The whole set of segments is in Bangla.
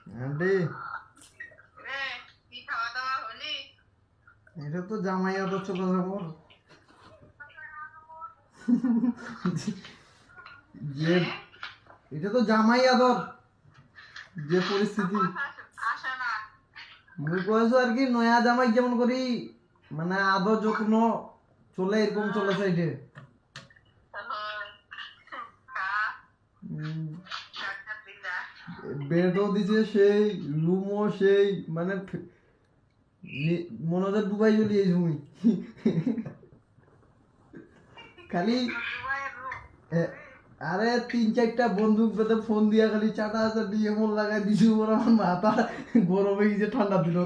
আন্টি এটা তো জামাই আদর চলে যাবো যে এটা তো জামাই আদর যে পরিস্থিতি মুই কয়েছো আর কি নয়া জামাই যেমন করি মানে আদর যত্ন চলে এরকম চলেছে এটা বেডও দিছে সেই রুমও সেই মানে মনে হচ্ছে দুবাই চলে এই জমি খালি আরে 3-4টা বন্দুক বেঁধে ফোন দিয়া খালি চাটা আছে দিয়ে এমন লাগাই দিছি ওর আমার মাথা গরম হয়ে গেছে ঠান্ডা দিল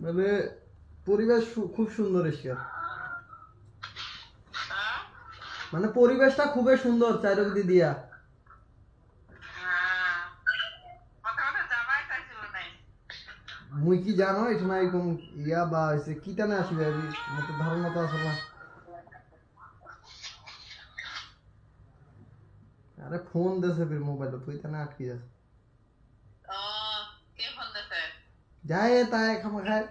মানে পরিবেশ খুব সুন্দর এসকার মানে পরিবেশটা খুবই সুন্দর চারিদিক দিয়া মুই কি জানো এই সময় এরকম ইয়া বা কি টানে আসবে মতো ধারণা তো আসলে না আরে ফোন দেছে ফির মোবাইল তুই টানে আটকে যাস যায় তাই খামা খায়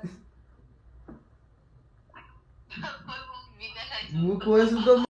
মুই কয়েছি তো